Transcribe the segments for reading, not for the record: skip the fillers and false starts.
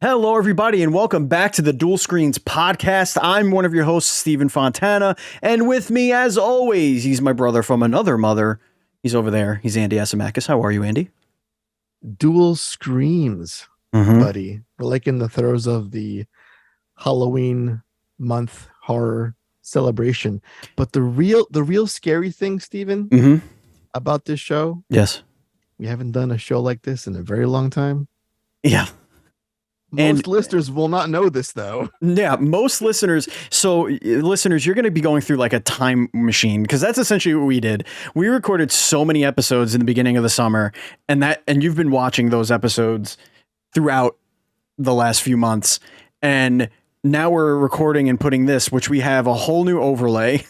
Hello, everybody, and welcome back to the Dual Screens podcast. I'm one of your hosts, Stephen Fontana, and with me, as always, he's my brother from another mother. He's over there. He's Andy Asimakis. How are you, Andy? Dual Screens, buddy. We're like in the throes of the Halloween month horror celebration. But the real scary thing, Stephen, about this show, yes, we haven't done a show like this in a very long time. Yeah. Most listeners will not know this, though. Yeah, most listeners. So, listeners, you're going to be going through like a time machine because that's essentially what we did. We recorded so many episodes in the beginning of the summer, and you've been watching those episodes throughout the last few months. And now we're recording and putting this, which we have a whole new overlay.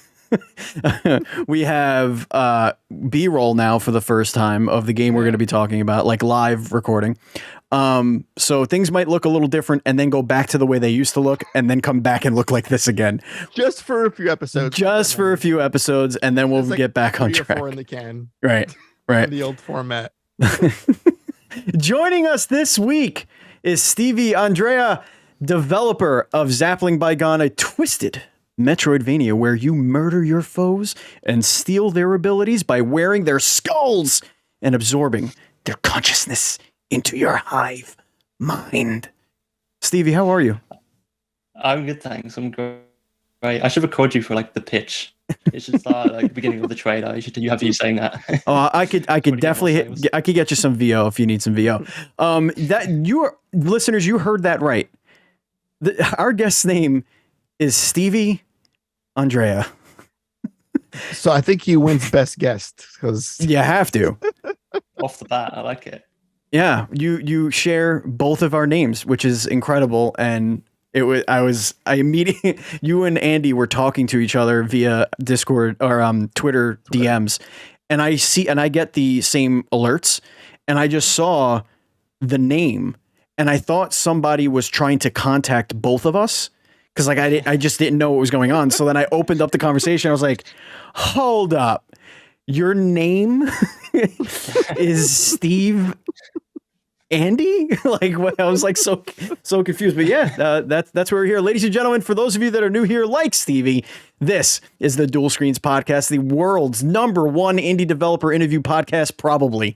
We have B-roll now for the first time of the game we're going to be talking about, like live recording. So things might look a little different and then go back to the way they used to look and then come back and look like this again. Just for a few episodes. And then we'll get back on track. 4 in the can. Right. In the old format. Joining us this week is Stevie Andrea, developer of Zapling Bygone, a twisted metroidvania where you murder your foes and steal their abilities by wearing their skulls and absorbing their consciousness into your hive mind. Stevie, how are you? I'm good, thanks. I'm great. I should record you for like the pitch. It should start like the beginning of the trailer. You have you saying that. I could definitely I could get you some VO if you need some VO. Listeners, you heard that right. Our guest's name is Stevie Andrea. So I think he wins best guest because you have to. Off the bat, I like it. Yeah, you share both of our names, which is incredible. And you and Andy were talking to each other via Discord or Twitter DMs, and I get the same alerts, and I just saw the name, and I thought somebody was trying to contact both of us because like I just didn't know what was going on. So then I opened up the conversation. I was like, hold up. Your name is Steve Andy? Like I was like so confused. But yeah, that's where we're here. Ladies and gentlemen, for those of you that are new here, like Stevie, this is the Dual Screens podcast, the world's #1 indie developer interview podcast, probably.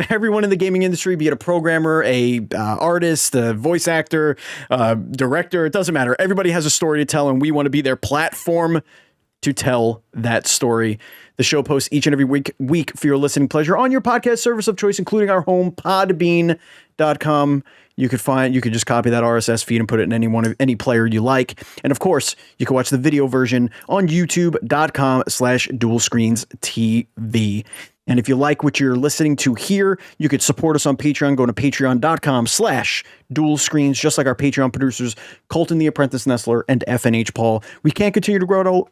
Everyone in the gaming industry, be it a programmer, a artist, a voice actor, director, it doesn't matter. Everybody has a story to tell, and we want to be their platform to tell that story. The show posts each and every week for your listening pleasure on your podcast service of choice, including our home, podbean.com. You could just copy that RSS feed and put it in any player you like. And of course, you can watch the video version on youtube.com/dualscreens.tv. And if you like what you're listening to here, you could support us on Patreon. Go to patreon.com/dualscreens, just like our Patreon producers, Colton the Apprentice Nestler and FNH Paul. We can't continue to grow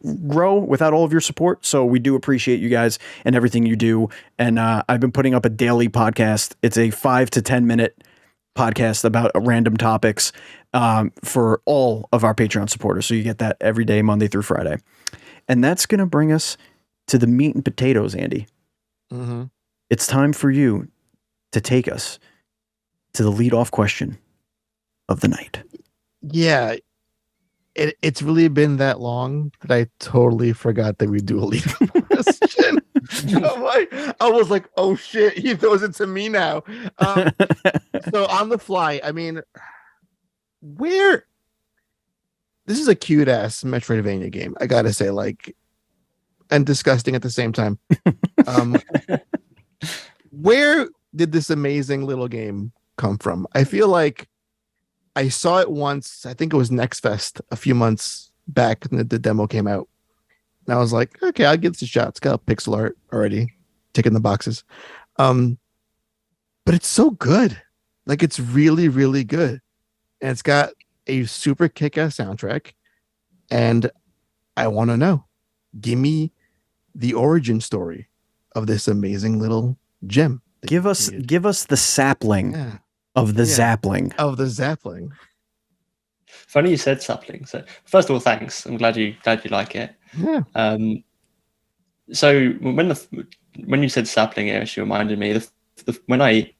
without all of your support, so we do appreciate you guys and everything you do. And I've been putting up a daily podcast. It's a 5 to 10 minute podcast about random topics for all of our Patreon supporters. So you get that every day, Monday through Friday. And that's going to bring us to the meat and potatoes, Andy. It's time for you to take us to the lead-off question of the night. Yeah, it's really been that long that I totally forgot that we do a lead-off question. I was like, oh shit, he throws it to me now. So on the fly, I mean, this is a cute-ass Metroidvania game, I gotta say, like, and disgusting at the same time. Where did this amazing little game come from? I feel like I saw it once. I think it was Next Fest a few months back when the demo came out. And I was like, okay, I'll give this a shot. It's got pixel art already, ticking the boxes. But it's so good. Like, it's really, really good. And it's got a super kick-ass soundtrack. And I want to know, give me the origin story of this amazing little gem. Give us the sapling of the Zapling. Of the Zapling. Funny you said sapling. So first of all, thanks. I'm glad you like it. Yeah. So when you said sapling, it actually reminded me when I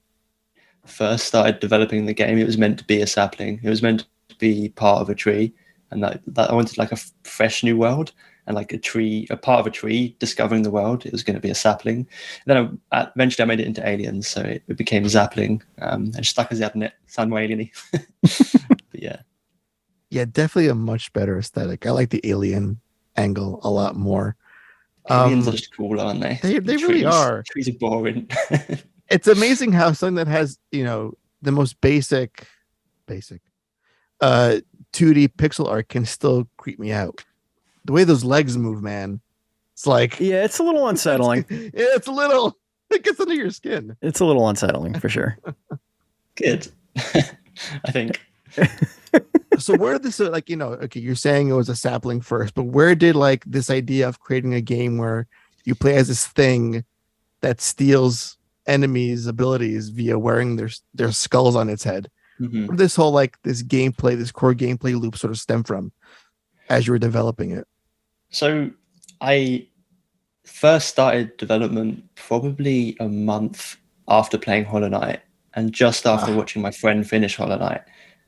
first started developing the game, it was meant to be a sapling. It was meant to be part of a tree, and that I wanted like a fresh new world, and like a part of a tree discovering the world. It was going to be a sapling. And then eventually I made it into aliens, so it became Zapling. And stuck as it had it, sound more alieny. But yeah. Yeah, definitely a much better aesthetic. I like the alien angle a lot more. Aliens are just cool, aren't they? They really are. Trees are boring. It's amazing how something that has, the most basic 2D pixel art can still creep me out. The way those legs move, man. It's like, Yeah, it's a little unsettling. It gets under your skin. It's a little unsettling for sure. Good. I think. So where did this, okay, you're saying it was a sapling first, but where did like this idea of creating a game where you play as this thing that steals enemies' abilities via wearing their skulls on its head? Mm-hmm. Where did this whole this core gameplay loop sort of stem from as you were developing it? So I first started development probably a month after playing Hollow Knight, and just after watching my friend finish Hollow Knight.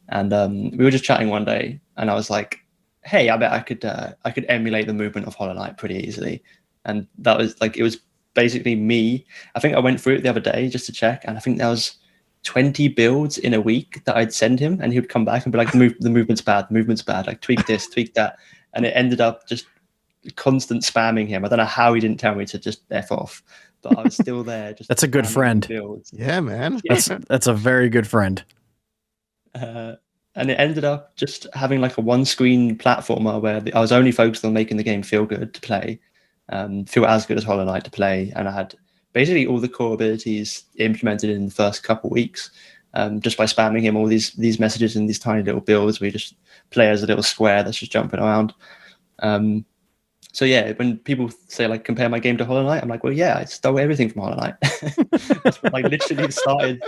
And we were just chatting one day, and I was like, "Hey, I bet I could emulate the movement of Hollow Knight pretty easily." And that was like, it was basically me. I think I went through it the other day just to check, and I think there was 20 builds in a week that I'd send him, and he would come back and be like, the movement's bad, like tweak this, tweak that. And it ended up just constant spamming him. I don't know how he didn't tell me to just F off, but I was still there. Just That's a good friend. builds. Yeah, man. That's a very good friend. And it ended up just having like a one-screen platformer where I was only focused on making the game feel good to play, feel as good as Hollow Knight to play, and I had basically all the core abilities implemented in the first couple of weeks, just by spamming him all these messages in these tiny little builds where you just play as a little square that's just jumping around. So yeah, when people say like compare my game to Hollow Knight, I'm like, well, yeah, I stole everything from Hollow Knight. That's what like literally started.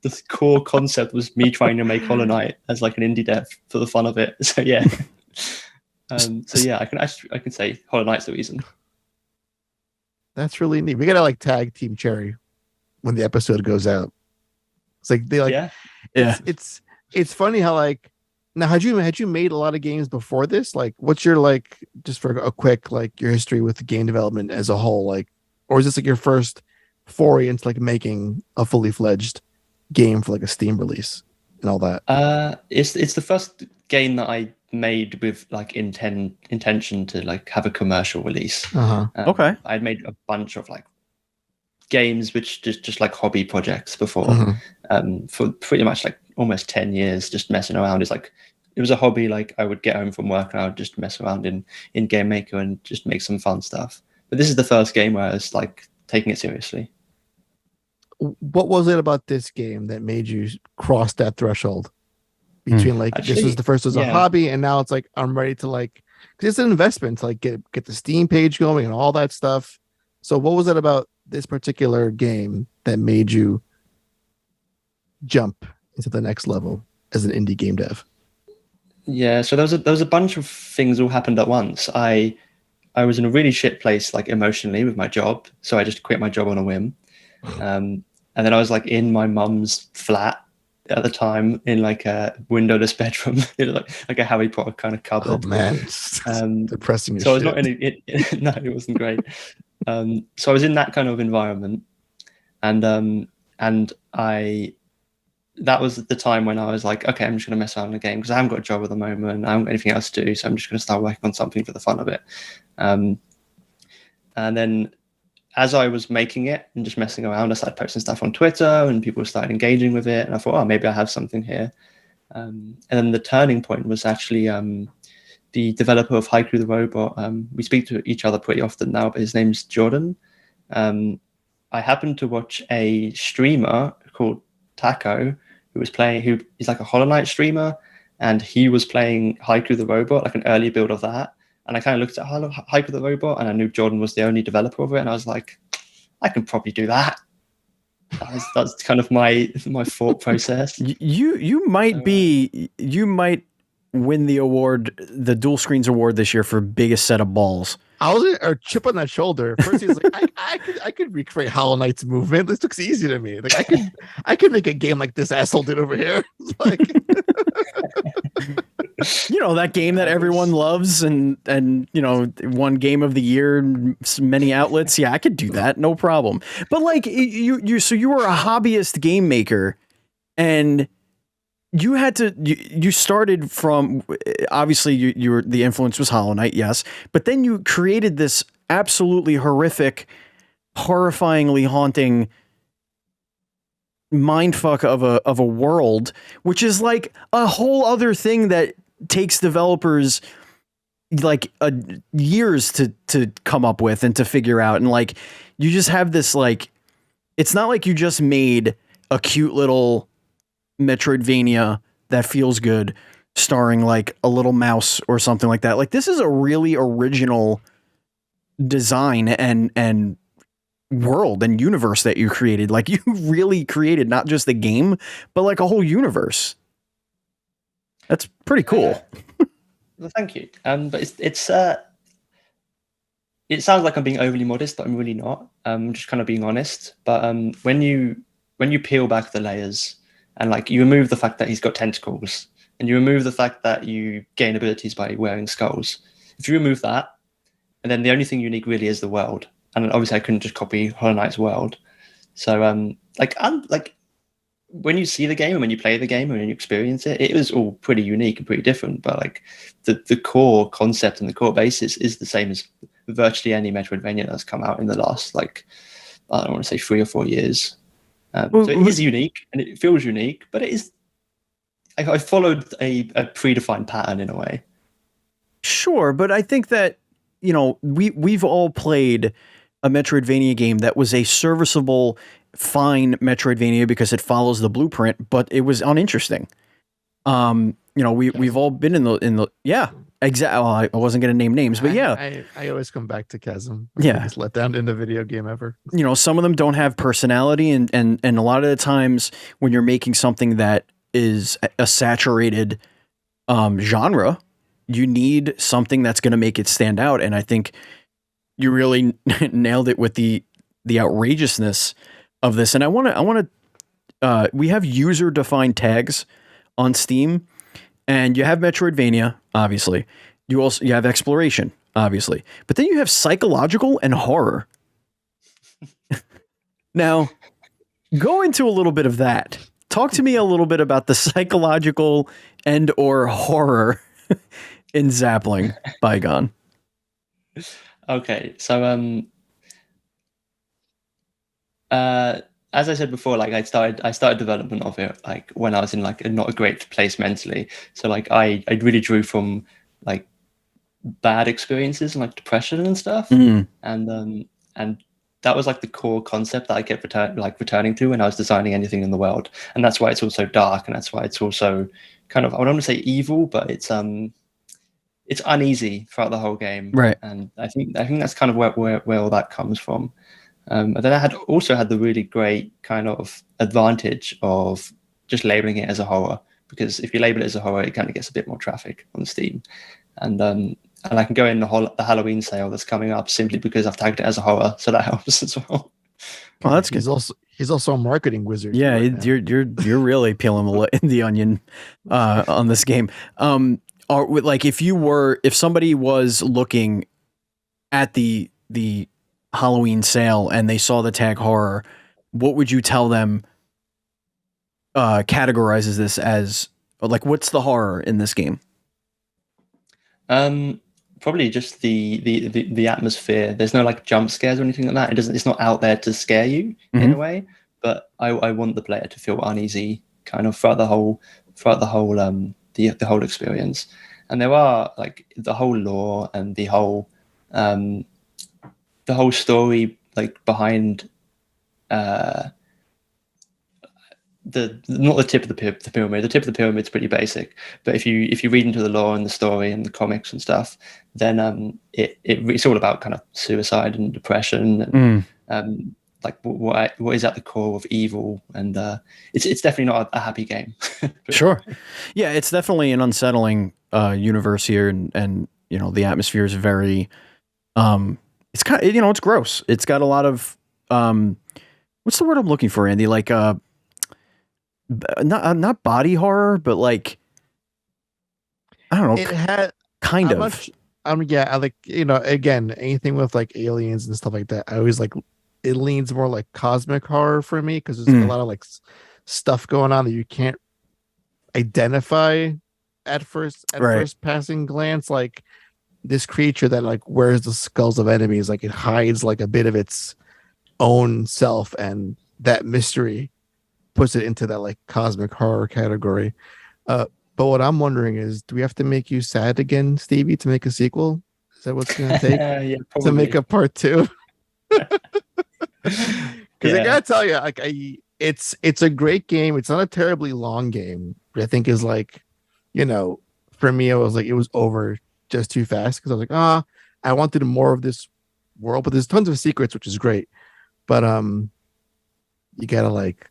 The core concept was me trying to make Hollow Knight as like an indie dev for the fun of it. So yeah, I can say Hollow Knight's the reason. That's really neat. We gotta like tag Team Cherry when the episode goes out. It's like they like, yeah. It's funny how like, now had you made a lot of games before this? Like, what's your like, just for a quick like your history with game development as a whole, like, or is this like your first foray into like making a fully fledged game for like a Steam release and all that? It's the first game that I made with like intention to like have a commercial release. Okay. I'd made a bunch of like games which just like hobby projects before, for pretty much like almost 10 years, just messing around. It was a hobby. Like I would get home from work and I would just mess around in Game Maker and just make some fun stuff. But this is the first game where I was like taking it seriously. What was it about this game that made you cross that threshold between like, Actually, this was the first was a hobby, and now it's like, I'm ready to like, because it's an investment to like get the Steam page going and all that stuff. So what was it about this particular game that made you jump into the next level as an indie game dev? Yeah, so there was a bunch of things all happened at once. I was in a really shit place like emotionally with my job, so I just quit my job on a whim. And then I was like in my mum's flat at the time in like a windowless bedroom, like a Harry Potter kind of cupboard. Oh man, depressing. So I was not in it. No, it wasn't great. So I was in that kind of environment, and that was the time when I was like, okay, I'm just going to mess around in the game because I haven't got a job at the moment. I haven't got anything else to do, so I'm just going to start working on something for the fun of it. And then as I was making it and just messing around, I started posting stuff on Twitter and people started engaging with it. And I thought, oh, maybe I have something here. And then the turning point was actually the developer of Haiku the Robot. We speak to each other pretty often now, but his name's Jordan. I happened to watch a streamer called Taco who he's like a Hollow Knight streamer, and he was playing Haiku the Robot, like an early build of that. And I kind of looked at Haiku the Robot, and I knew Jordan was the only developer of it, and I was like, I can probably do that. That's kind of my thought process. You might win the award, the Dual Screens award this year for biggest set of balls. I was a chip on that shoulder. First, he was like, I could recreate Hollow Knight's movement. This looks easy to me. Like I could make a game like this asshole did over here. It's like, that game that everyone loves and won game of the year in many outlets. Yeah, I could do that, no problem. But like so you were a hobbyist game maker, and you had to you started from, obviously you were, the influence was Hollow Knight, yes, but then you created this absolutely horrific, horrifyingly haunting mindfuck of a world, which is like a whole other thing that takes developers like years to come up with and to figure out. And like you just have this, like, it's not like you just made a cute little metroidvania that feels good starring like a little mouse or something like that. Like, this is a really original design and world and universe that you created. Like, you really created not just the game, but like a whole universe. That's pretty cool. Well, thank you. But it sounds like I'm being overly modest, but I'm really not. I'm just kind of being honest. But when you peel back the layers and like you remove the fact that he's got tentacles and you remove the fact that you gain abilities by wearing skulls, if you remove that, and then the only thing unique really is the world. And obviously I couldn't just copy Hollow Knight's world. So when you see the game and when you play the game and when you experience it, it was all pretty unique and pretty different. But like the core concept and the core basis is the same as virtually any Metroidvania that's come out in the last, like, I don't want to say 3 or 4 years. So it is unique and it feels unique, but it is. I followed a predefined pattern in a way. Sure, but I think that we've all played a Metroidvania game that was a serviceable, fine Metroidvania because it follows the blueprint, but it was uninteresting. We've all been in the yeah, exactly. Well, I wasn't going to name names, but yeah, I always come back to Chasm. Yeah, just let down in the video game ever. Some of them don't have personality, and a lot of the times when you're making something that is a saturated genre, you need something that's going to make it stand out. And I think you really nailed it with the outrageousness of this. And I want to we have user defined tags on Steam, and you have Metroidvania, obviously. You have exploration, obviously, but then you have psychological and horror. Now, go into a little bit of that. Talk to me a little bit about the psychological and or horror in Zapling Bygone. Okay, so as I said before, like I started development of it like when I was in like not a great place mentally. So like I really drew from like bad experiences and like depression and stuff, and that was like the core concept that I kept returning to when I was designing anything in the world, and that's why it's also dark, and that's why it's also kind of, I don't want to say evil, but it's uneasy throughout the whole game, right? And I think that's kind of where all that comes from. And then I also had the really great kind of advantage of just labeling it as a horror, because if you label it as a horror, it kind of gets a bit more traffic on Steam, and I can go in the Halloween sale that's coming up simply because I've tagged it as a horror, so that helps as well. Well, that's good. He's also a marketing wizard. Yeah, right, you're really peeling the onion on this game. Like if somebody was looking at the Halloween sale and they saw the tag horror, what would you tell them categorizes this as? Like, what's the horror in this game? Probably just the atmosphere. There's no like jump scares or anything like that. It's not out there to scare you in a way, but I want the player to feel uneasy kind of throughout the whole the whole experience. And there are like the whole lore and the whole story like behind not the tip of the pyramid. The tip of the pyramid's pretty basic, but if you read into the lore and the story and the comics and stuff, then it's all about kind of suicide and depression and like what is at the core of evil, and it's definitely not a happy game. Sure, yeah, it's definitely an unsettling universe here, and the atmosphere is very It's kind of, it's gross. It's got a lot of what's the word I'm looking for, Andy? Like not body horror, but like I don't know. It had kind I'm of. not, yeah, I like, again, anything with like aliens and stuff like that. I always like it leans more like cosmic horror for me because there's like a lot of like stuff going on that you can't identify at first passing glance. Like this creature that like wears the skulls of enemies, like it hides like a bit of its own self, and that mystery puts it into that like cosmic horror category. But what I'm wondering is, do we have to make you sad again, Stevie, to make a sequel? Is that what's going to take to make a part 2? Because I gotta tell you, like it's a great game. It's not a terribly long game, but I think is like, for me, it was like it was over just too fast because I was like, I wanted more of this world, but there's tons of secrets, which is great. But you gotta like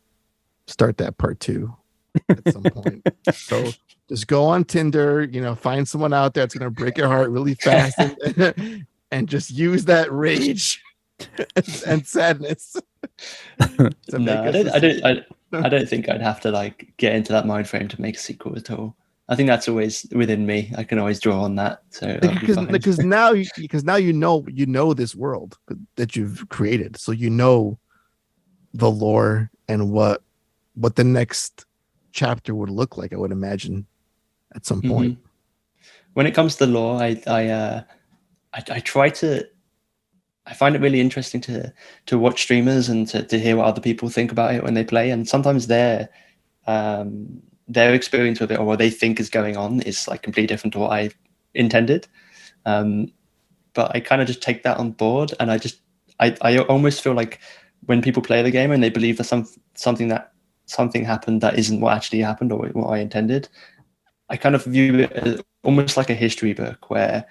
start that part 2 at some point. So just go on Tinder, find someone out there that's gonna break your heart really fast and just use that rage and sadness. No, I don't think I'd have to like get into that mind frame to make a sequel at all. I think that's always within me. I can always draw on that. So because now you know this world that you've created, so you know the lore and what the next chapter would look like. I would imagine at some point. When it comes to lore, I try to. I find it really interesting to watch streamers and to hear what other people think about it when they play, and sometimes their experience with it or what they think is going on is like completely different to what I intended. But I kind of just take that on board, and I almost feel like when people play the game and they believe that something happened that isn't what actually happened or what I intended, I kind of view it as almost like a history book where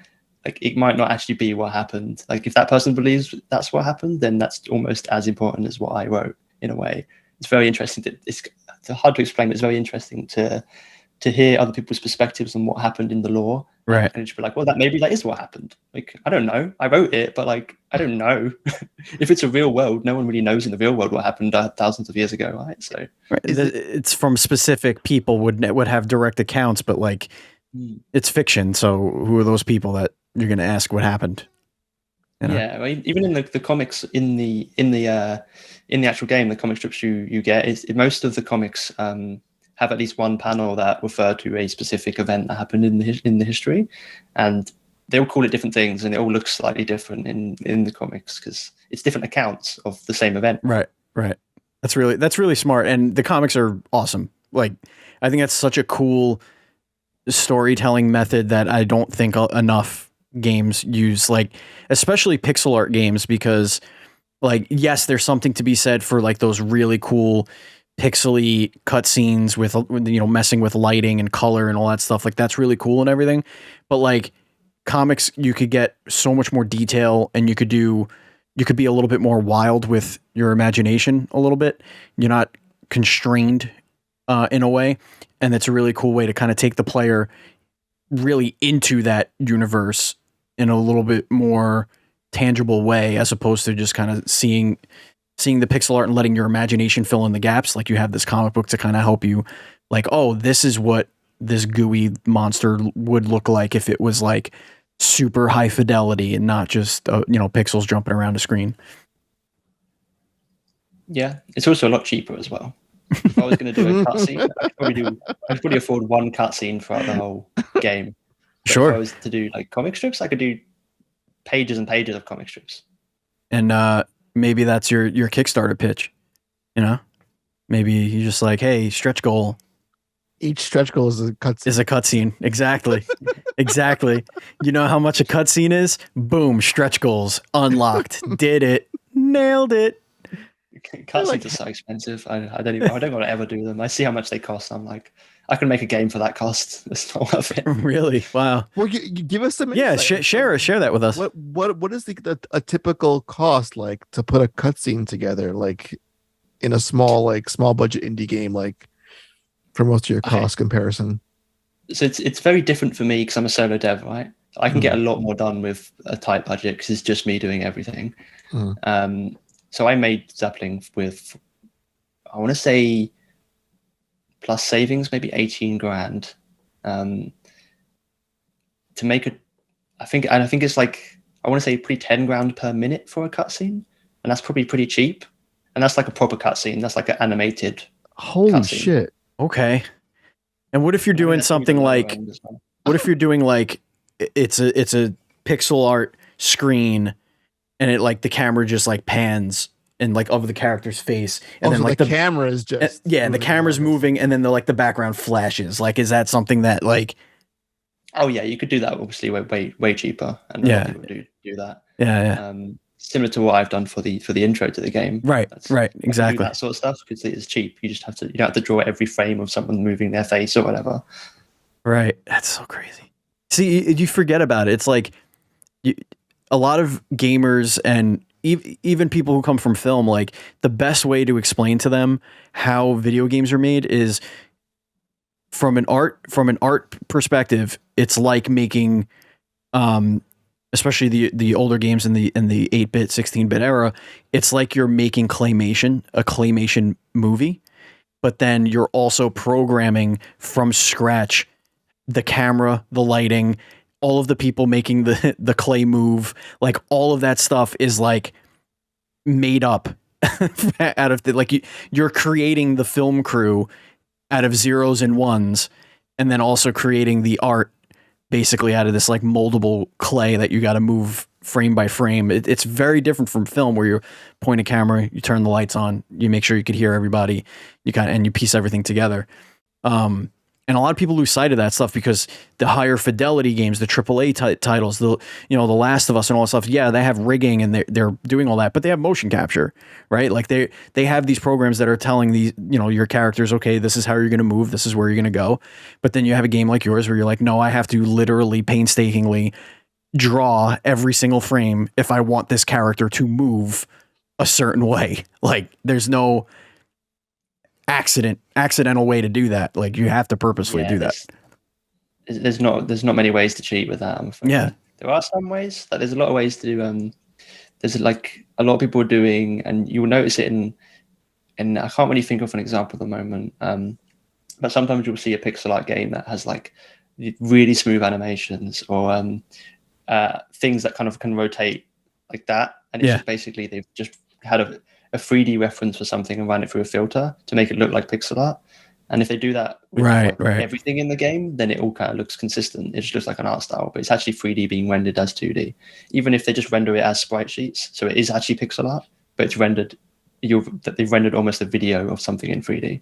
like it might not actually be what happened. Like if that person believes that's what happened, then that's almost as important as what I wrote in a way. It's very interesting. It's hard to explain, but it's very interesting to hear other people's perspectives on what happened in the lore. Right. And just be like, well, maybe that is what happened. Like, I don't know. I wrote it, but like, I don't know. If it's a real world, no one really knows in the real world what happened thousands of years ago, right? So it's from specific people would have direct accounts, but like it's fiction. So who are those people that you're going to ask what happened? Yeah, even in the comics, in the actual game, the comic strips you get is most of the comics have at least one panel that refer to a specific event that happened in the history, and they all call it different things, and it all looks slightly different in the comics because it's different accounts of the same event. Right. That's really smart, and the comics are awesome. Like, I think that's such a cool storytelling method that I don't think enough games use, like especially pixel art games, because like, yes, there's something to be said for like those really cool pixely cutscenes with messing with lighting and color and all that stuff. Like that's really cool and everything, but like comics, you could get so much more detail, and you could be a little bit more wild with your imagination a little bit. You're not constrained in a way, and it's a really cool way to kind of take the player really into that universe in a little bit more tangible way, as opposed to just kind of seeing the pixel art and letting your imagination fill in the gaps. Like you have this comic book to kind of help you, like, oh, this is what this gooey monster would look like if it was like super high fidelity and not just pixels jumping around a screen. Yeah, it's also a lot cheaper as well. If I was going to do a cutscene, I'd probably afford one cutscene throughout the whole game. But Sure. If I was to do like comic strips, I could do pages and pages of comic strips. And maybe that's your Kickstarter pitch. Maybe you just like, hey, stretch goal. Each stretch goal is a cutscene. Exactly. Exactly. You know how much a cutscene is? Boom, stretch goals unlocked. Did it. Nailed it. Cutscenes are so expensive. I don't want to ever do them. I see how much they cost. I'm like, I can make a game for that cost. It's not worth it. Really? Wow. Well, you give us some. Yeah, insight. share that with us. What is a typical cost like to put a cutscene together, like in a small budget indie game, like for most of your cost comparison? So it's very different for me because I'm a solo dev, right? I can get a lot more done with a tight budget because it's just me doing everything. So I made Zapling with, I want to say, plus savings, maybe 18 grand. To make I think it's like, I want to say pretty 10 grand per minute for a cutscene, and that's probably pretty cheap. And that's like a proper cutscene. That's like an animated. Holy cutscene. shit! Okay. And what if you're doing something like? What if you're doing like it's a pixel art screen, and it like the camera just like pans and like over the character's face, and then like the camera is just and the camera's moving, and then the background flashes. Like, is that something that like? Oh yeah, you could do that. Obviously, way cheaper, and a lot of people do that. Yeah. Similar to what I've done for the intro to the game. Right, exactly. That sort of stuff because it's cheap. You don't have to draw every frame of someone moving their face or whatever. Right, that's so crazy. See, you forget about it. It's like a lot of gamers and even people who come from film, like the best way to explain to them how video games are made is from an art perspective. It's like making, especially the older games in the 8-bit, 16-bit era. It's like you're making a claymation movie, but then you're also programming from scratch the camera, the lighting, all of the people making the clay move, like all of that stuff is like made up out of you're creating the film crew out of zeros and ones, and then also creating the art basically out of this like moldable clay that you got to move frame by frame. It's very different from film where you point a camera, you turn the lights on, you make sure you could hear everybody, and you piece everything together. And a lot of people lose sight of that stuff because the higher fidelity games, the AAA titles, the Last of Us and all that stuff, yeah, they have rigging and they're doing all that, but they have motion capture, right? Like they have these programs that are telling these, your characters, okay, this is how you're going to move, this is where you're going to go. But then you have a game like yours where you're like, no, I have to literally painstakingly draw every single frame if I want this character to move a certain way. Like there's no accidental way to do that. Like you have to purposefully do that. There's not many ways to cheat with that, I'm afraid. Yeah, there are some ways. Like there's a lot of ways to do. There's like a lot of people are doing, and you will notice it in I can't really think of an example at the moment. But sometimes you'll see a pixel art game that has like really smooth animations or things that kind of can rotate like that, and it's just basically they've just had a 3D reference for something and ran it through a filter to make it look like pixel art. And if they do that with everything in the game, then it all kind of looks consistent. It just looks like an art style, but it's actually 3D being rendered as 2D. Even if they just render it as sprite sheets, so it is actually pixel art, but it's rendered. They've rendered almost a video of something in 3D.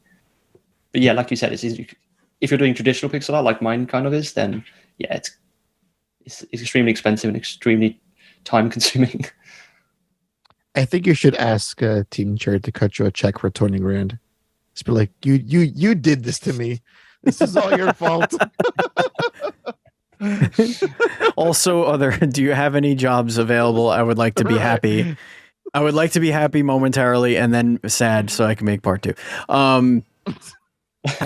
But yeah, like you said, it's easy. If you're doing traditional pixel art like mine kind of is, then yeah, it's extremely expensive and extremely time consuming. I think you should ask Team Chair to cut you a check for 20 grand. Just be like, you did this to me. This is all your fault. Also, do you have any jobs available? I would like to be happy. I would like to be happy momentarily and then sad so I can make part 2.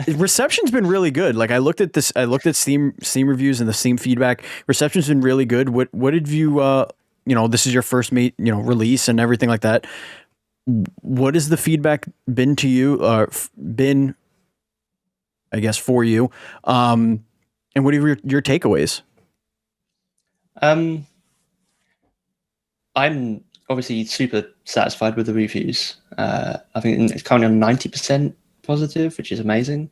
Reception's been really good. Like I looked at Steam reviews and the Steam feedback. Reception's been really good. What did you this is your first release and everything like that. What has the feedback been to you? I guess for you. And what are your takeaways? I'm obviously super satisfied with the reviews. I think it's currently on 90% positive, which is amazing.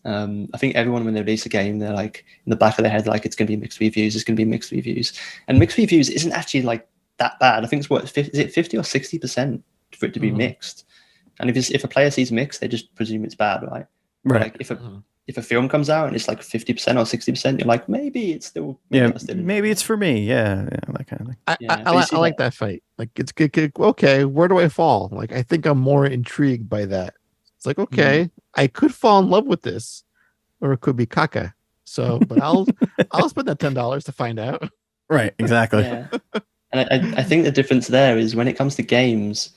I think everyone, when they release a game, they're like in the back of their head, like it's going to be mixed reviews. It's going to be mixed reviews, and mixed reviews isn't actually like that bad. I think it's is it 50 or 60% for it to be mixed? And if a player sees mixed, they just presume it's bad, right? Right. Like if a film comes out and it's like 50% or 60%, you're like, maybe it's still maybe it's for me. Yeah, that kind of thing. I like that fight. Like it's good. Okay, where do I fall? Like I think I'm more intrigued by that. It's like, okay, I could fall in love with this, or it could be caca. So, but I'll spend that $10 to find out. Right, exactly. Yeah. And I think the difference there is when it comes to games,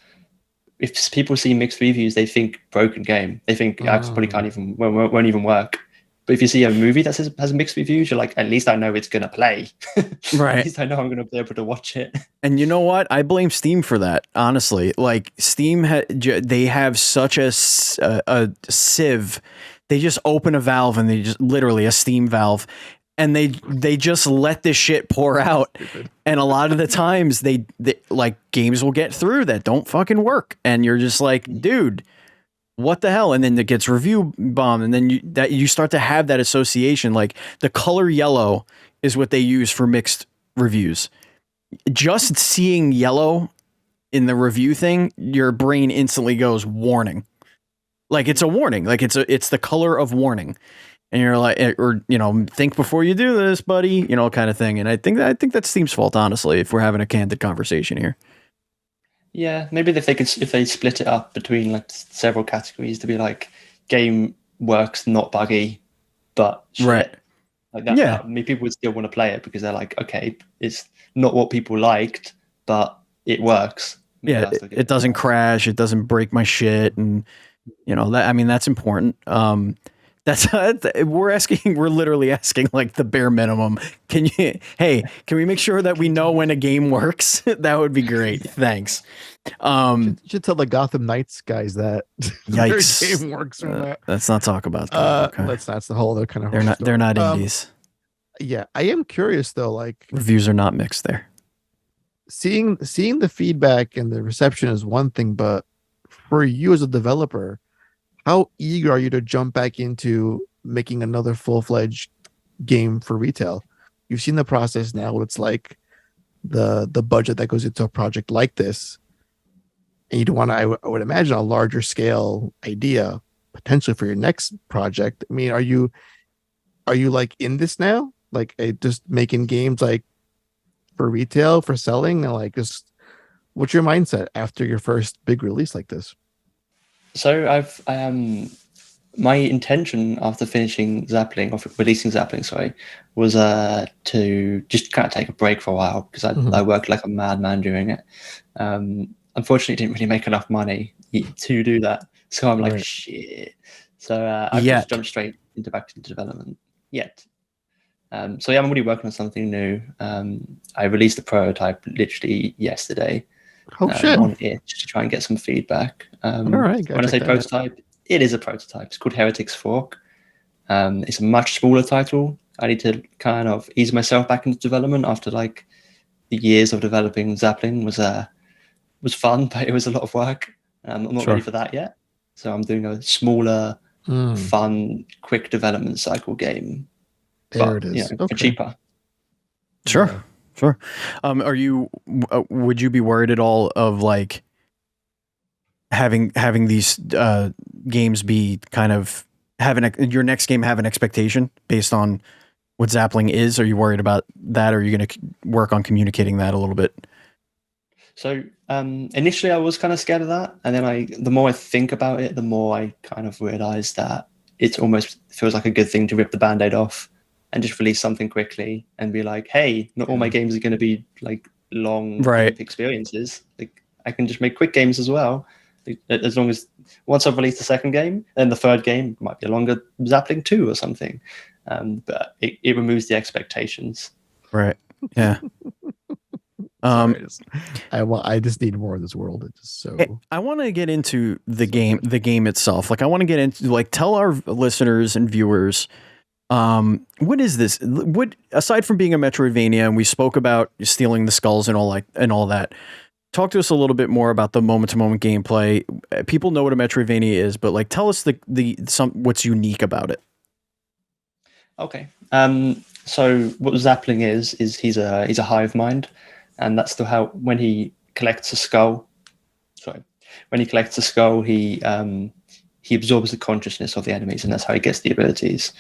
if people see mixed reviews, they think broken game. They think it probably won't even work. But if you see a movie that has mixed reviews, you're like, at least I know it's gonna play. Right. At least I know I'm gonna be able to watch it. And you know what? I blame Steam for that. Honestly, like Steam, they have such a sieve. They just open a valve and they just literally a Steam valve, and they just let this shit pour out. And a lot of the times they like games will get through that don't fucking work, and you're just like, dude, what the hell? And then it gets review bombed, and then you start to have that association. Like the color yellow is what they use for mixed reviews. Just seeing yellow in the review thing, your brain instantly goes warning. Like it's a warning. Like it's the color of warning. And you're like, or think before you do this, buddy, kind of thing. And I think that's Steam's fault, honestly, if we're having a candid conversation here. Yeah, maybe if they split it up between like several categories to be like game works not buggy, but shit. Right. Like that. Yeah. I mean, people would still want to play it because they're like, okay, it's not what people liked, but it works. Yeah, it doesn't crash, it doesn't break my shit, and that. I mean, that's important. We're literally asking like the bare minimum. Can we make sure that we know when a game works? That would be great. Thanks. You should tell the Gotham Knights guys that their Yikes. game works or not. Let's not talk about that. Okay. That's the whole other kind of. They're not indies. Yeah, I am curious though. Like reviews are not mixed there. Seeing the feedback and the reception is one thing, but for you as a developer, how eager are you to jump back into making another full-fledged game for retail? You've seen the process now. It's like the budget that goes into a project like this, and you'd want to, I would imagine, a larger scale idea potentially for your next project. I mean, are you like in this now, like just making games like for retail, for selling, and like just what's your mindset after your first big release like this? So my intention after finishing Zapling, or releasing Zapling, was to just kind of take a break for a while because I worked like a madman during it. Unfortunately, didn't really make enough money to do that, so I'm like, shit. So I've just jumped straight back into development yet. So yeah, I'm already working on something new. I released a prototype literally yesterday. On it just to try and get some feedback. All right, when I say prototype, it is a prototype. It's called Heretics Fork. It's a much smaller title. I need to kind of ease myself back into development after like the years of developing Zapling was fun, but it was a lot of work. I'm not ready for that yet. So I'm doing a smaller, fun, quick development cycle game. There it is. For cheaper. Sure. Yeah. Sure. Would you be worried at all of like having these games be kind of your next game have an expectation based on what Zapling is? Are you worried about that? Or are you going to work on communicating that a little bit? So initially I was kind of scared of that. And then the more I think about it, the more I kind of realized that it almost feels like a good thing to rip the Band-Aid off and just release something quickly and be like, hey, not all my games are going to be like long experiences. Like I can just make quick games as well. Like, as long as once I've released the second game, then the third game might be a longer Zapling 2 or something. But it removes the expectations. Right. Yeah. I just need more of this world. It's just so. Hey, I want to get into the game itself. Like I want to get into like tell our listeners and viewers. What is this? What aside from being a Metroidvania, and we spoke about stealing the skulls and all that. Talk to us a little bit more about the moment-to-moment gameplay. People know what a Metroidvania is, but like tell us what's unique about it. Okay. So what Zapling is he's a hive-mind, and that's how when he collects a skull. He absorbs the consciousness of the enemies, and that's how he gets the abilities.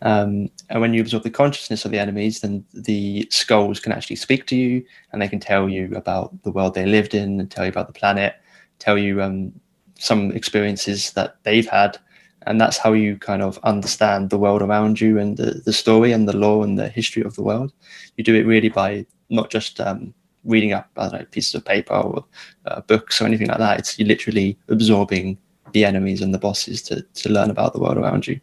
And when you absorb the consciousness of the enemies, then the skulls can actually speak to you, and they can tell you about the world they lived in, and tell you about the planet, tell you some experiences that they've had, and that's how you kind of understand the world around you and the story and the lore and the history of the world. You do it really by not just reading up pieces of paper or books or anything like that. It's you literally absorbing the enemies and the bosses to learn about the world around you.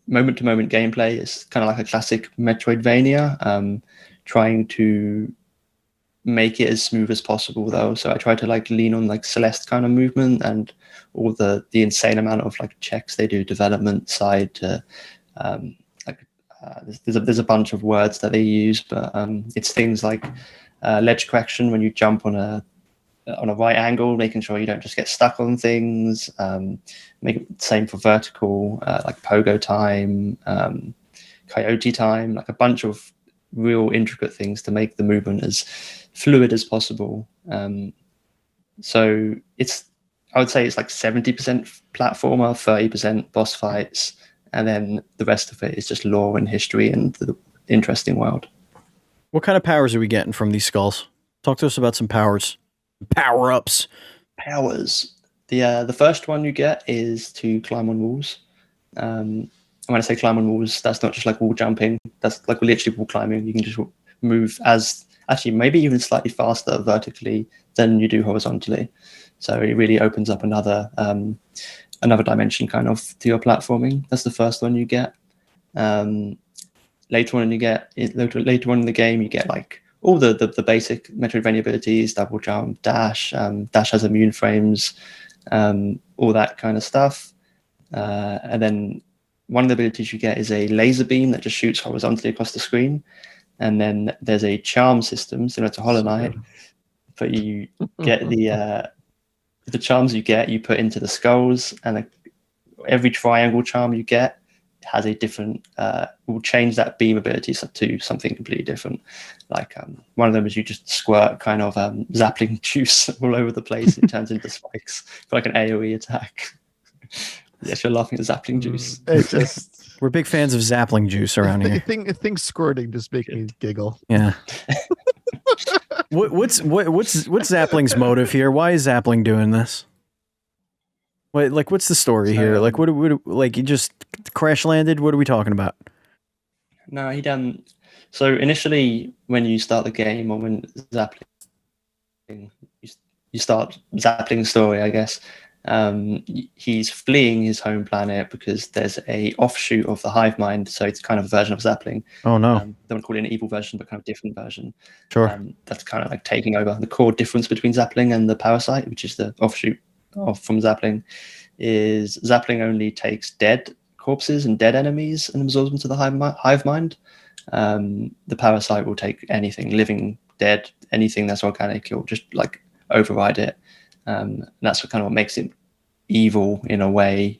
moment-to-moment gameplay. It's kind of like a classic metroidvania, trying to make it as smooth as possible though. So I try to like lean on like Celeste kind of movement and all the insane amount of like checks they do development side to like there's a bunch of words that they use, but it's things like ledge correction when you jump on a right angle, making sure you don't just get stuck on things. Make it the same for vertical, like pogo time, coyote time, like a bunch of real intricate things to make the movement as fluid as possible. So I would say it's like 70% platformer, 30% boss fights, and then the rest of it is just lore and history and the interesting world. What kind of powers are we getting from these skulls? Talk to us about some powers. Power-ups. Powers. The first one you get is to climb on walls. And when I say climb on walls, that's not just like wall jumping. That's like literally wall climbing. You can just move actually maybe even slightly faster vertically than you do horizontally. So it really opens up another dimension kind of to your platforming. That's the first one you get. Later on in the game, you get like all the basic Metroidvania abilities: double jump, dash. Dash has immune frames, all that kind of stuff. And then one of the abilities you get is a laser beam that just shoots horizontally across the screen. And then there's a charm system similar to Hollow Knight, but you get the charms you get, you put into the skulls, and every triangle charm you get has a different will change that beam ability to something completely different. Like one of them is you just squirt kind of Zapling juice all over the place. It turns into spikes for like an AoE attack. Yes, you're laughing at Zapling juice. It just We're big fans of Zapling juice around here. Things squirting just make me giggle. Yeah. What's Zapling's motive here? Why is Zapling doing this? What's the story here? Like, what like, you just crash landed? What are we talking about? No, he done. So initially, when you start the game, or when Zapling, you start Zapling's story, I guess. He's fleeing his home planet because there's a offshoot of the hive-mind, so it's kind of a version of Zapling. Oh no! Don't call it an evil version, but kind of different version. Sure. That's kind of like taking over. The core difference between Zapling and the parasite, which is the offshoot from Zapling, is Zapling only takes dead corpses and dead enemies and absorbs them to the hive-mind. The parasite will take anything, living, dead, anything that's organic. It'll just like override it. That's what makes it evil in a way.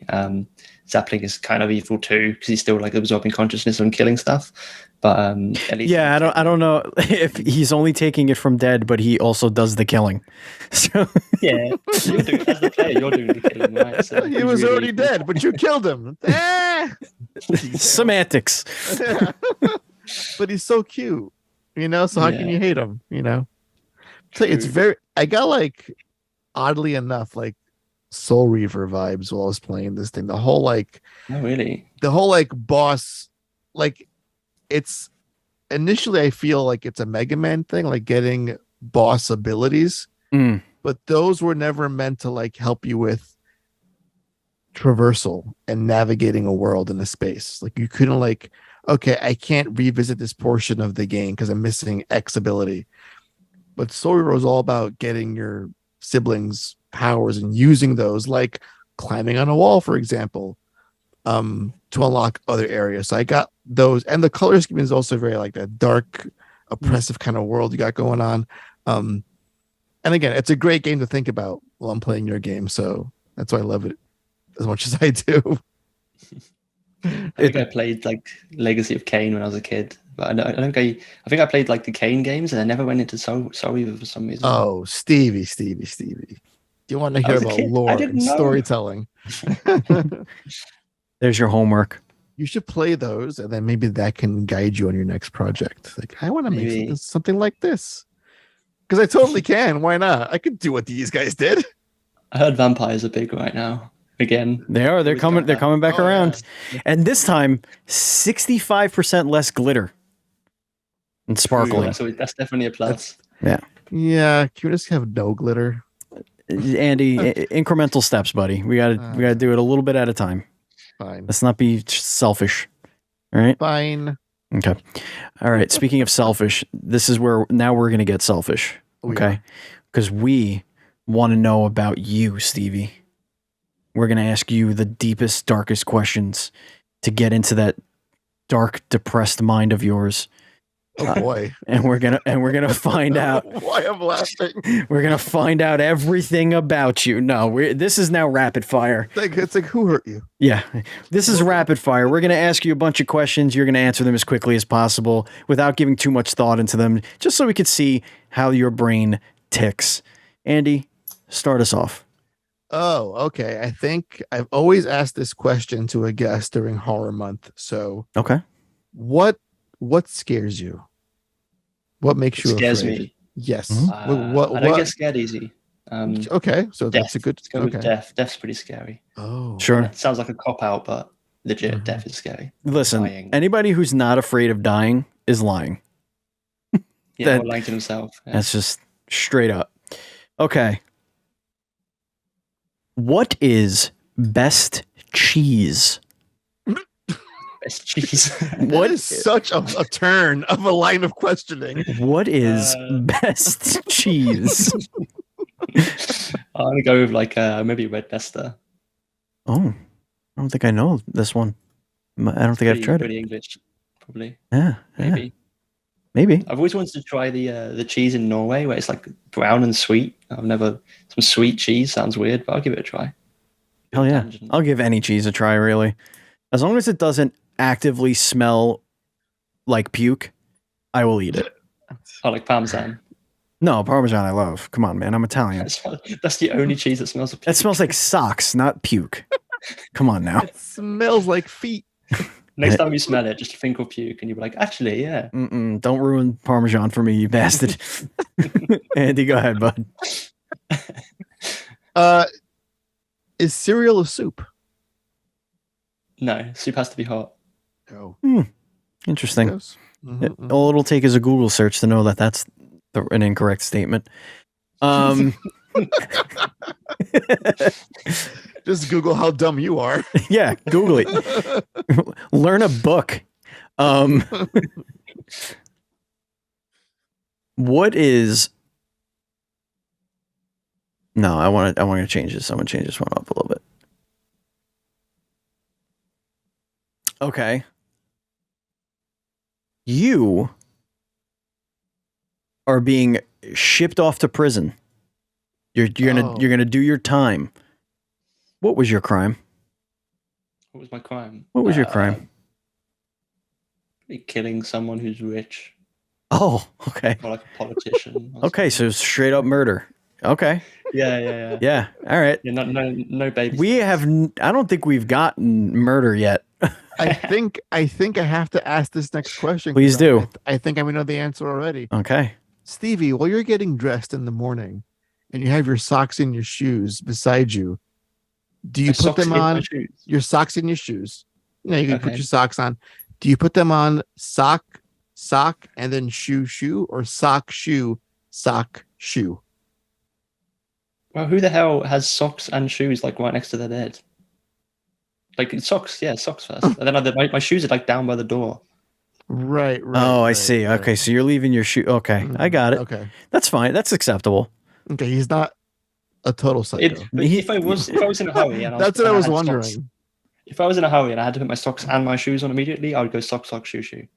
Zapling is kind of evil too because he's still like absorbing consciousness and killing stuff. But at least I don't know if he's only taking it from dead, but he also does the killing. So yeah, you're doing, as the player, you're doing the killing, right? So he was really already dead, but you killed him. Semantics. But he's so cute, so how can you hate him, So it's very, I got like, oddly enough, like Soul Reaver vibes while I was playing this thing. The whole like, oh really? The whole like boss, like it's initially I feel like it's a Mega Man thing, like getting boss abilities, but those were never meant to like help you with traversal and navigating a world in a space. Like you couldn't like, okay, I can't revisit this portion of the game because I'm missing X ability. But Soul Reaver was all about getting your siblings' powers and using those, like climbing on a wall, for example, to unlock other areas. So I got those, and the color scheme is also very like that dark, oppressive kind of world you got going on. And again, it's a great game to think about while I'm playing your game, so that's why I love it as much as I do. I think I played like Legacy of Kain when I was a kid, but I think I played like the Kain games and I never went into Soul Reaver for some reason. Oh, Stevie. Do you want to hear about lore and storytelling? There's your homework. You should play those, and then maybe that can guide you on your next project. Like, I want to make something like this. Because I totally can. Why not? I could do what these guys did. I heard vampires are big right now. Again, they're coming back around. Yeah. And this time 65% less glitter and sparkling. So that's definitely a plus. Yeah. Can we just have no glitter? Andy, incremental steps, buddy. We gotta do it a little bit at a time. Fine. Let's not be selfish. All right. Fine. Okay. All right. Speaking of selfish, this is where now we're going to get selfish. Okay. Because we want to know about you, Stevie. We're going to ask you the deepest, darkest questions to get into that dark, depressed mind of yours. Oh boy. And we're gonna find out. Why I'm laughing? We're gonna find out everything about you. No, this is now rapid fire. It's like who hurt you? Yeah, this is rapid fire. We're gonna ask you a bunch of questions. You're gonna answer them as quickly as possible without giving too much thought into them, just so we could see how your brain ticks. Andy, start us off. Oh, okay. I think I've always asked this question to a guest during Horror Month. So, Okay. What scares you? What makes you scares afraid? me? Yes. I don't get scared easy. Okay, so Death. that's a good. Let's go with death. Death's pretty scary. Oh, Sure. It sounds like a cop out, but legit, death is scary. Listen, Dying. anybody who's not afraid of dying is lying. Yeah, or lying to himself. Yeah. That's just straight up. Okay. What is best cheese? Best cheese. what is such a turn of a line of questioning? What is best cheese? I'm gonna go with like maybe Red Leicester. Oh, I don't think I know this one. I don't think I've tried pretty it. English, probably. Yeah, maybe. I've always wanted to try the cheese in Norway where it's like brown and sweet. Some sweet cheese sounds weird, but I'll give it a try. Hell yeah, Tangent. I'll give any cheese a try. Really, as long as it doesn't actively smell like puke, I will eat it. Oh, like Parmesan. No, Parmesan I love. Come on, man, I'm Italian. That's the only cheese that smells of puke. That smells like socks, not puke. Come on now. It smells like feet. Next time you smell it, just think of puke, and you'll be like, actually, yeah. Don't ruin Parmesan for me, you bastard. Andy, go ahead, bud. Is cereal a soup? No, soup has to be hot. Oh, Interesting. yes. Mhm. All it'll take is a Google search to know that that's an incorrect statement. Just Google how dumb you are. Yeah, Google it. Learn a book. What is? No, I want to change this. I'm gonna change this one up a little bit. Okay. You are being shipped off to prison. You're gonna do your time. What was your crime? What was my crime? What was your crime? Killing someone who's rich, Oh, okay. or like a politician. or Okay, so straight up murder. Okay. something. Yeah. Yeah. All right. Yeah, no baby. We have. I don't think we've gotten murder yet. I think I have to ask this next question. Please do. I think I know the answer already. Okay. Stevie, while you're getting dressed in the morning and you have your socks and your shoes beside you, do you put them on your socks and your shoes? You know, you can put your socks on. Do you put them on sock, and then shoe, or sock, shoe? Well, who the hell has socks and shoes like right next to their bed? Like socks, yeah, socks first. And then my shoes are like down by the door. Right. Oh, I see. right. Okay, so you're leaving your shoe. Okay, I got it. Okay. That's fine. That's acceptable. Okay, he's not a total psycho. If I was in a hurry, and That's what I was had wondering. socks, if I was in a hurry and I had to put my socks and my shoes on immediately, I would go sock, shoe.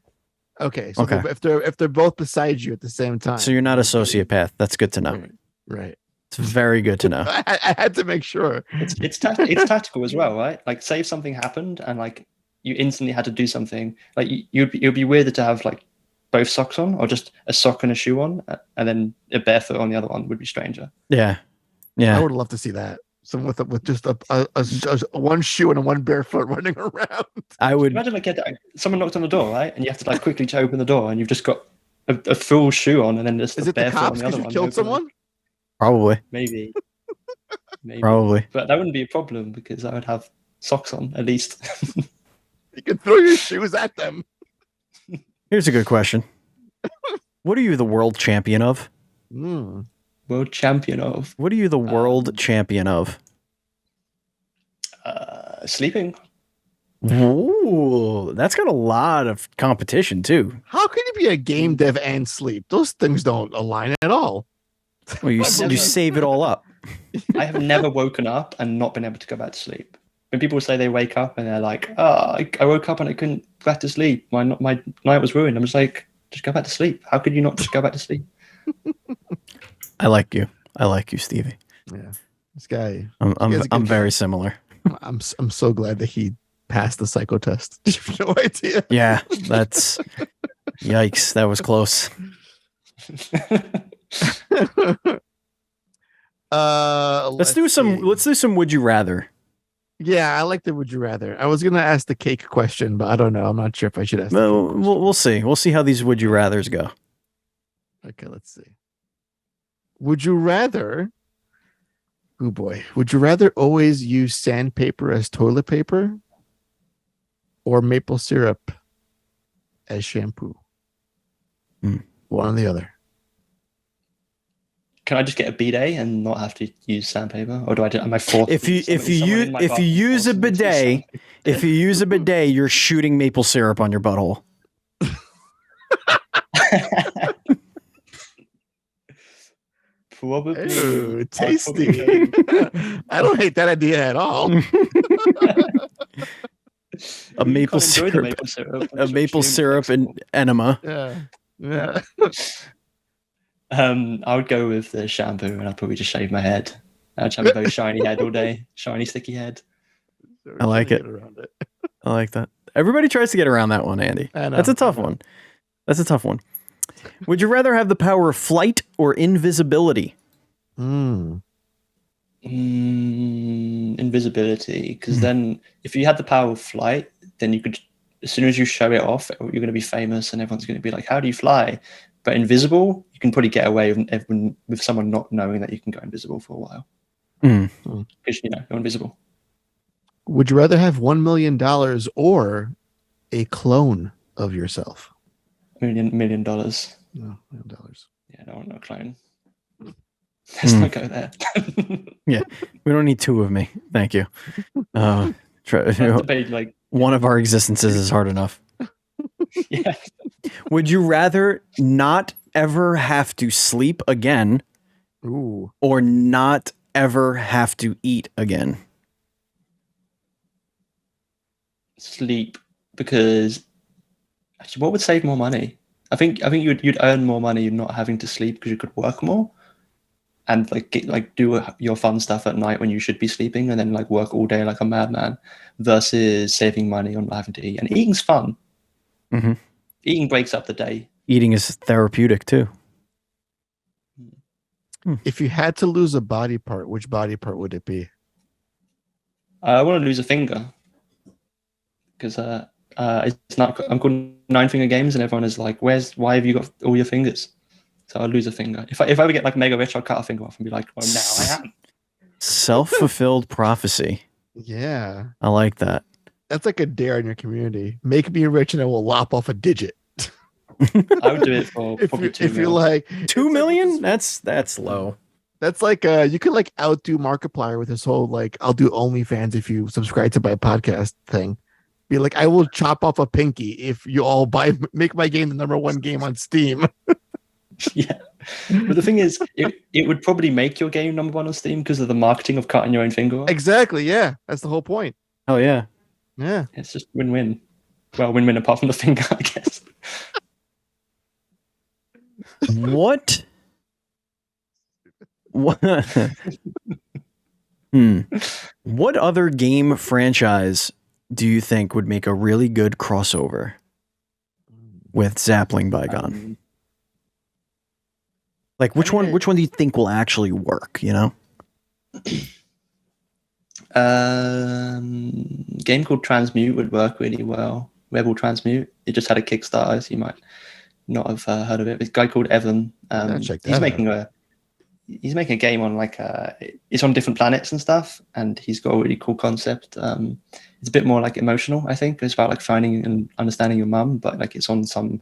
Okay, so if they're both beside you at the same time, So you're not a sociopath. That's good to know. Right. It's very good to know. I had to make sure. It's tactical as well, right? Like, say if something happened and like you instantly had to do something, like it'd be weirder to have like both socks on, or just a sock and a shoe on, and then a barefoot on the other one would be stranger. Yeah. I would love to see that. Someone with just a one shoe and one barefoot running around. I would Imagine like someone knocked on the door, right? And you have to like quickly to open the door, and you've just got a full shoe on, and then just Is a it the barefoot cops on the other because you one. killed someone? probably. Maybe. Probably. But that wouldn't be a problem because I would have socks on at least. You can throw your shoes at them. Here's a good question. What are you the world champion of? World champion of What are you the world champion of? sleeping. Ooh, that's got a lot of competition too. How can you be a game dev and sleep? Those things don't align at all. Well, you I've never- save it all up. I have never woken up and not been able to go back to sleep. When people say they wake up and they're like, "Oh, I woke up and I couldn't go back to sleep. My night was ruined." I'm just like, just go back to sleep. How could you not just go back to sleep? I like you. I like you, Stevie. Yeah, this guy. I'm very similar. I'm so glad that he passed the psycho test. You have no idea. Yeah, that's yikes. That was close. Let's do some would you rather. Yeah, I like the would you rather. I was gonna ask the cake question, but I don't know. I'm not sure if I should ask. We'll see. We'll see how these would you rathers go. Okay, let's see. Would you rather? Oh boy, would you rather always use sandpaper as toilet paper, or maple syrup as shampoo? One or the other. Can I just get a bidet and not have to use sandpaper, or do I? Am I forced? If you use a bidet, you're shooting maple syrup on your butthole. Probably. Ooh, tasty. I don't hate that idea at all. A maple syrup and enema. Yeah. I would go with the shampoo, and I'd probably just shave my head. I'd have a very shiny head all day, shiny sticky head. I like it. I like that. Everybody tries to get around that one, Andy. That's a tough one. Would you rather have the power of flight or invisibility? Invisibility, because then if you had the power of flight, then you could, as soon as you show it off, you're going to be famous, and everyone's going to be like, "How do you fly?" But invisible, you can probably get away with someone not knowing that you can go invisible for a while. Because you're invisible. Would you rather have $1 million or a clone of yourself? $1 million. No, $1 million. Yeah, no, no clone. Let's not go there. Yeah, we don't need two of me. Thank you. One of our existences is hard enough. Yeah. Would you rather not ever have to sleep again, or not ever have to eat again? Sleep, because actually, what would save more money? I think you'd earn more money not having to sleep because you could work more, and do your fun stuff at night when you should be sleeping, and then work all day like a madman, versus saving money on not having to eat. And eating's fun. Mm-hmm. Eating breaks up the day. Eating is therapeutic too. If you had to lose a body part, which body part would it be? I want to lose a finger, because it's not. I'm called 9-finger games, and everyone is like, why have you got all your fingers?" So I'll lose a finger. If I ever get mega rich, I'll cut a finger off and be like, "Well, now I am." Self-fulfilled prophecy. Yeah, I like that. That's like a dare in your community. Make me rich, and I will lop off a digit. I would do it for probably $2 million. If you're like $2 million, that's low. That's like you could outdo Markiplier with this whole I'll do OnlyFans if you subscribe to my podcast thing. Be like, I will chop off a pinky if you all make my game the #1 game on Steam. Yeah, but the thing is, it would probably make your game #1 on Steam because of the marketing of cutting your own finger off. Exactly. Yeah, that's the whole point. Oh yeah. Yeah, it's just win-win. Well, win-win apart from the finger, I guess. What? What other game franchise do you think would make a really good crossover with Zapling Bygone? Which one do you think will actually work, Game called Transmute would work really well. Rebel Transmute. It just had a Kickstarter, so you might not have heard of it. This guy called Evan. He's making a game on it's on different planets and stuff, and he's got a really cool concept. It's a bit more emotional, I think. It's about finding and understanding your mum, but it's on some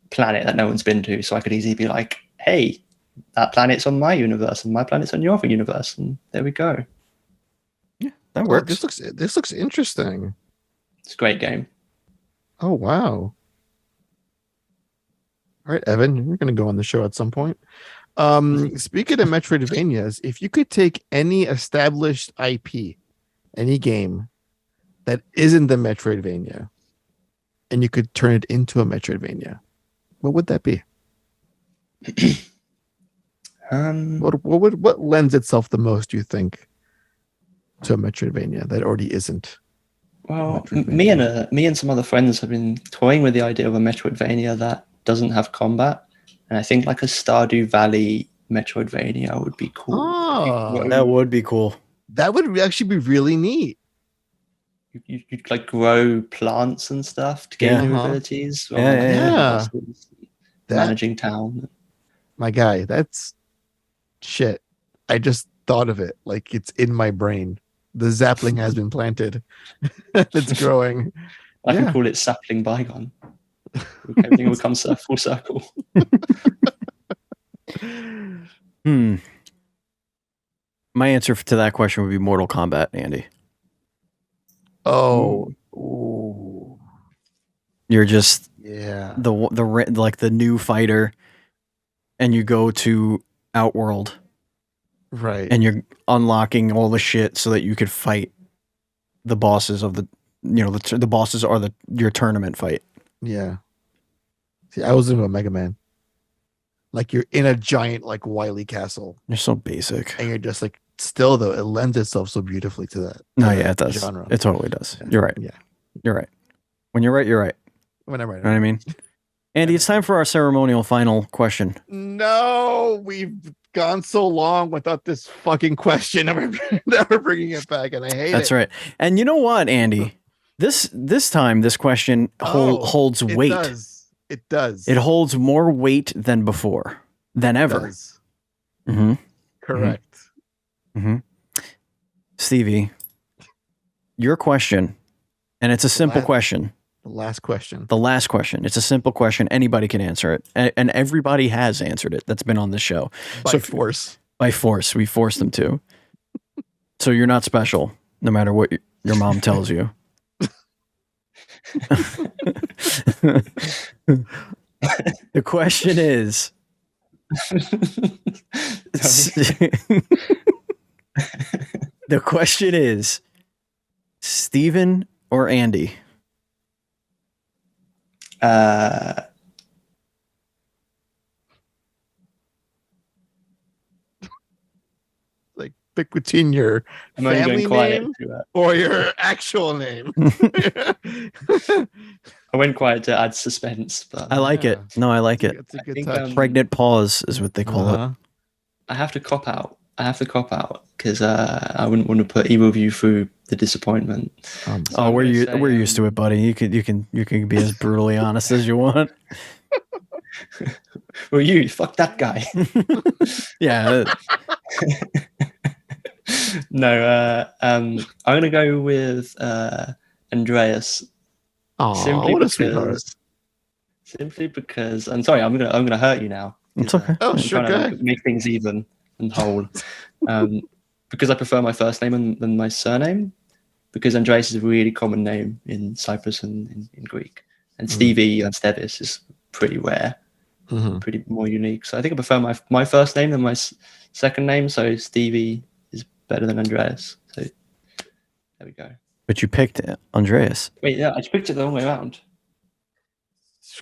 planet that no one's been to. So I could easily be like, "Hey, that planet's on my universe, and my planet's on your universe," and there we go. Yeah, that works. This looks interesting. It's a great game. Oh wow! All right, Evan, you're going to go on the show at some point. Speaking of Metroidvanias, if you could take any established IP, any game that isn't the Metroidvania, and you could turn it into a Metroidvania, what would that be? What lends itself the most, do you think, to a Metroidvania that already isn't? Well, me and some other friends have been toying with the idea of a Metroidvania that doesn't have combat, and I think like a Stardew Valley Metroidvania would be cool. Oh, That would be cool. that would actually be really neat. You'd like grow plants and stuff to gain new Uh-huh. abilities. Yeah. Managing town. My guy, that's shit. I just thought of it like it's in my brain. The Zapling has been planted. It's growing. I Yeah. can call it Zapling Bygone. Everything will come full circle. My answer to that question would be Mortal Kombat, Andy. Oh. Ooh. You're just Yeah. the new fighter, and you go to Outworld, Right. and you're unlocking all the shit so that you could fight the bosses of the bosses are your tournament fight. Yeah. See, I was into a Mega Man. Like you're in a giant like Wily castle, You're so basic. and you're just like still though it lends itself so beautifully to that. No, yeah, it does. Genre. It totally does. Yeah. You're right. Yeah. You're right. When you're right, you're right. Whenever. You know what I mean? Andy, it's time for our ceremonial final question. No, we've gone so long without this fucking question. Now we're bringing it back, and I hate it. That's right. And you know what, Andy? This time, this question holds It weight. does. It does. It holds more weight than before, than ever. Does. Mm-hmm. Correct. Mm-hmm. Stevie, your question, and it's a simple question. The last question. The last question. It's a simple question. Anybody can answer it, and everybody has answered it. That's been on this show By force. By force, we forced them to. So you're not special, no matter what your mom tells you. The question is the question is Steven or Andy? Like pick between your I'm only family going quiet. name To that. or your actual name. I went quiet to add suspense, but I like it. No, I like it. It's a I good think, touch. Pregnant pause is what they call it. I have to cop out. Because I wouldn't want to put either of you through the disappointment. Um, So Oh, I'm we're gonna say, we're used to it, buddy. You can be as brutally honest as you want. Well, you fuck that guy. Yeah. No, I'm gonna go with Andreas. Aw, what a sweetheart. Simply because I'm sorry, I'm gonna hurt you now. It's okay. Oh, I'm sure, trying go to ahead. make things even and whole. Because I prefer my first name than my surname. Because Andreas is a really common name in Cyprus and in Greek, and Stevie and Stevis is pretty rare, pretty more unique. So I think I prefer my first name than my second name. So Stevie is better than Andreas. So there we go. But you picked Andreas. Wait, yeah, I picked it the wrong way around.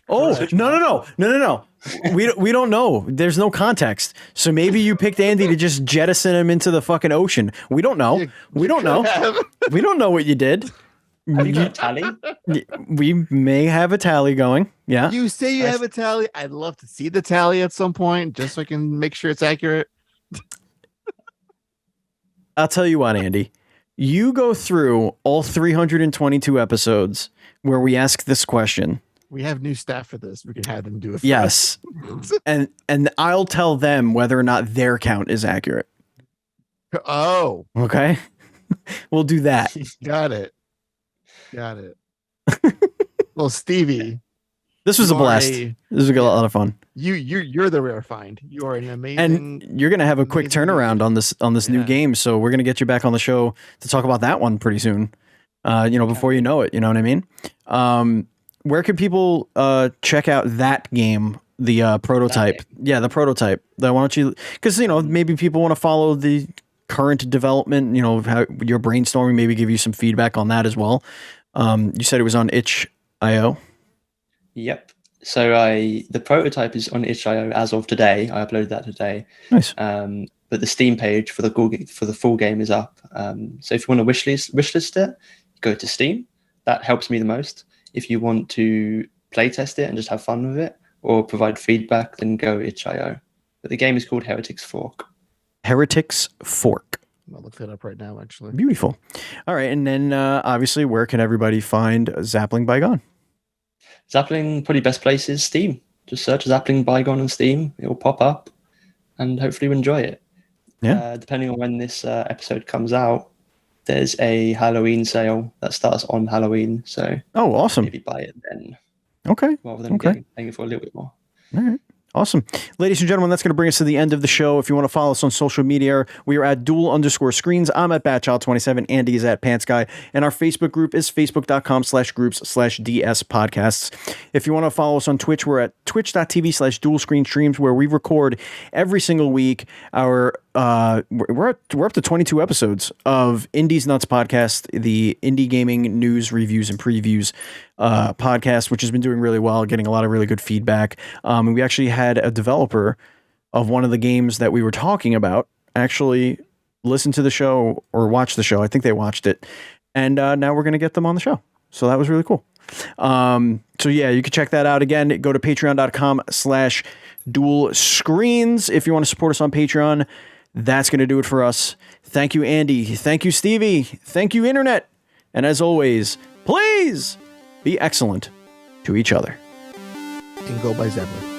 Oh, no. We don't know. There's no context. So maybe you picked Andy to just jettison him into the fucking ocean. We don't know. We don't know. We don't know what you did. Have you got a tally? We may have a tally going. Yeah. You say you have a tally. I'd love to see the tally at some point just so I can make sure it's accurate. I'll tell you what, Andy. You go through all 322 episodes where we ask this question. We have new staff for this. We can have them do it. Yes. and I'll tell them whether or not their count is accurate. Oh, Okay? We'll do that. got it. Well, Stevie, This was a you are blast. This was a lot of fun. you're the rare find. You are an amazing. And you're going to have a quick amazing turnaround on this new Yeah. game, so we're going to get you back on the show to talk about that one pretty soon. before you know it, you know what I mean? Where can people check out that game, the prototype? Yeah, the prototype. Why don't you, because, maybe people want to follow the current development, how you're brainstorming, maybe give you some feedback on that as well. You said it was on itch.io. Yep. So the prototype is on itch.io as of today. I uploaded that today. Nice. But the Steam page for the full game is up. So if you want to wishlist it, go to Steam. That helps me the most. If you want to play test it and just have fun with it or provide feedback, then go itch.io. But the game is called Heretics Fork. Heretics Fork. I'll look that up right now, actually. Beautiful. All right. And then obviously, where can everybody find Zapling Bygone? Zapling, probably best place is Steam. Just search Zapling Bygone on Steam. It will pop up and hopefully you enjoy it. Yeah. Depending on when this episode comes out, there's a Halloween sale that starts on Halloween. So awesome. maybe buy it then. Okay. Rather than paying for a little bit more. All right. Awesome. Ladies and gentlemen, that's going to bring us to the end of the show. If you want to follow us on social media, we are at duel_screens. I'm at Batchild27. Andy is at PantsGuy. And our Facebook group is facebook.com/groups/DS podcasts. If you want to follow us on Twitch, we're at twitch.tv/dual-screen-streams, where we record every single week. We're up to 22 episodes of Indies Nuts podcast, the indie gaming news, reviews, and previews podcast, which has been doing really well, getting a lot of really good feedback. And we actually had a developer of one of the games that we were talking about actually listen to the show or watch the show. I think they watched it. And now we're going to get them on the show. So that was really cool. So yeah, you can check that out. Again, go to patreon.com/dual-screens if you want to support us on Patreon. That's going to do it for us. Thank you, Andy. Thank you, Stevie. Thank you, Internet. And as always, please be excellent to each other. And go by Zapling.